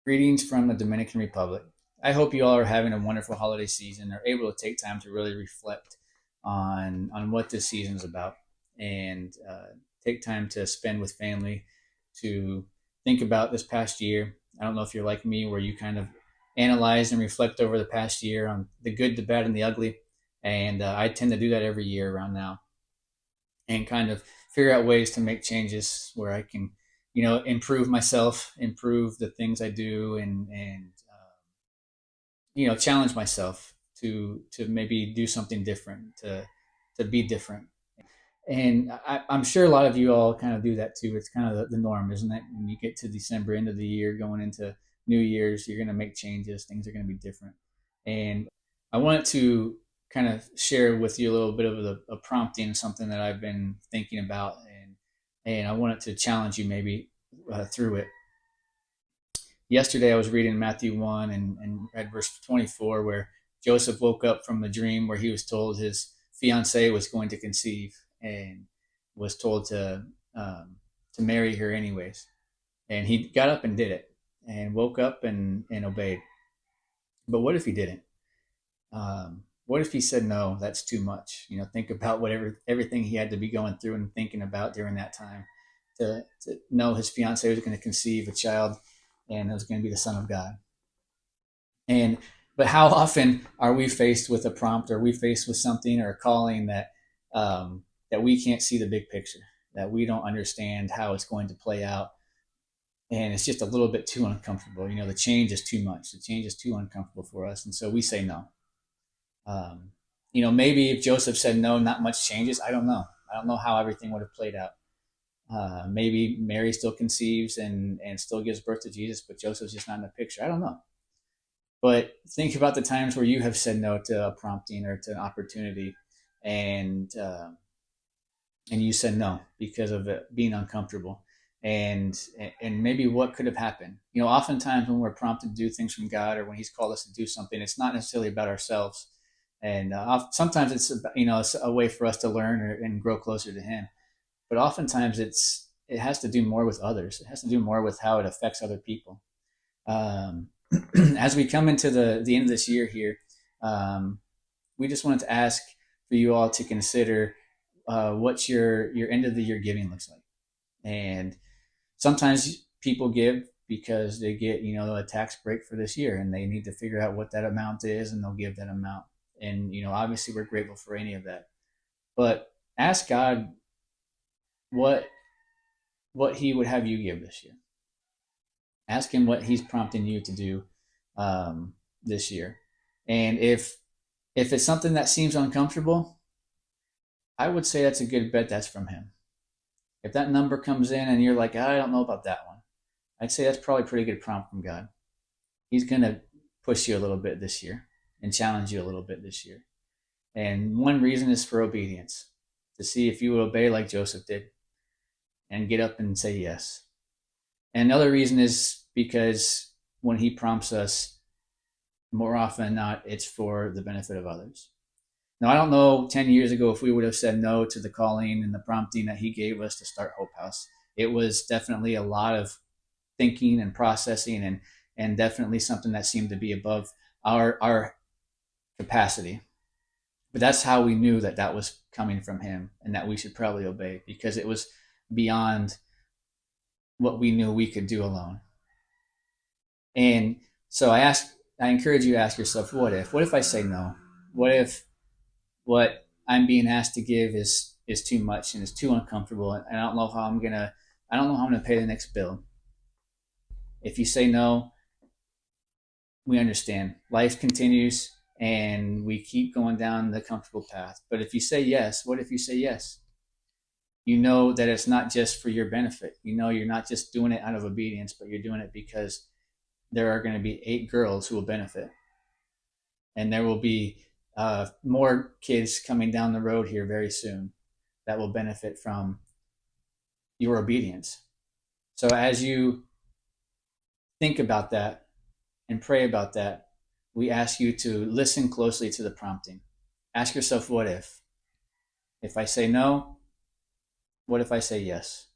Greetings from the Dominican Republic. I hope you all are having a wonderful holiday season, are able to take time to really reflect on what this season is about, and take time to spend with family to think about this past year. I don't know if you're like me, where you kind of analyze and reflect over the past year on the good, the bad, and the ugly. And I tend to do that every year around now, and kind of figure out ways to make changes where I can, improve myself, improve the things I do, and challenge myself to maybe do something different, to be different. And I'm sure a lot of you all kind of do that too. It's kind of the norm, isn't it? When you get to December, end of the year, going into New Year's, you're going to make changes. Things are going to be different. And I wanted to kind of share with you a little bit of a prompting, something that I've been thinking about, and I wanted to challenge you maybe through it. Yesterday, I was reading Matthew 1 and read verse 24, where Joseph woke up from a dream where he was told his fiancee was going to conceive, and was told to marry her anyways. And he got up and did it, and woke up and obeyed. But what if he didn't? What if he said no? That's too much. Think about whatever everything he had to be going through and thinking about during that time to know his fiance was going to conceive a child, and it was going to be the Son of God. And but how often are we faced with a prompt, or are we faced with something or a calling that we can't see the big picture, that we don't understand how it's going to play out, and it's just a little bit too uncomfortable. The change is too much. The change is too uncomfortable for us, and so we say no. Maybe if Joseph said no, not much changes. I don't know. I don't know how everything would have played out. Maybe Mary still conceives and still gives birth to Jesus, but Joseph's just not in the picture. I don't know. But think about the times where you have said no to a prompting or to an opportunity, and you said no because of it being uncomfortable, and maybe what could have happened. Oftentimes when we're prompted to do things from God, or when He's called us to do something, it's not necessarily about ourselves, and sometimes it's about, it's a way for us to learn and grow closer to Him. But oftentimes it has to do more with others. It has to do more with how it affects other people. Um, as we come into the end of this year here, we just wanted to ask for you all to consider what your end of the year giving looks like. And sometimes people give because they get a tax break for this year, and they need to figure out what that amount is, and they'll give that amount. And obviously we're grateful for any of that, but ask God what He would have you give this year. Ask Him what He's prompting you to do this year. And if it's something that seems uncomfortable, I would say that's a good bet that's from Him. If that number comes in and you're like, I don't know about that one, I'd say that's probably a pretty good prompt from God. He's going to push you a little bit this year and challenge you a little bit this year. And one reason is for obedience, to see if you would obey like Joseph did and get up and say yes. And another reason is because when He prompts us, more often than not, it's for the benefit of others. Now, I don't know 10 years ago if we would have said no to the calling and the prompting that He gave us to start Hope House. It was definitely a lot of thinking and processing, and definitely something that seemed to be above our capacity. But that's how we knew that that was coming from Him, and that we should probably obey, because it was beyond what we knew we could do alone. And so I encourage you to ask yourself, what if? What if I say no? What if what I'm being asked to give is too much and is too uncomfortable, and I don't know how I'm gonna pay the next bill? If you say no, we understand. Life continues, and we keep going down the comfortable path. But if you say yes, what if you say yes? You know that it's not just for your benefit. You're not just doing it out of obedience, but you're doing it because there are going to be 8 girls who will benefit, and there will be more kids coming down the road here very soon that will benefit from your obedience. So as you think about that and pray about that, we ask you to listen closely to the prompting. Ask yourself, what if? If I say no, what if I say yes?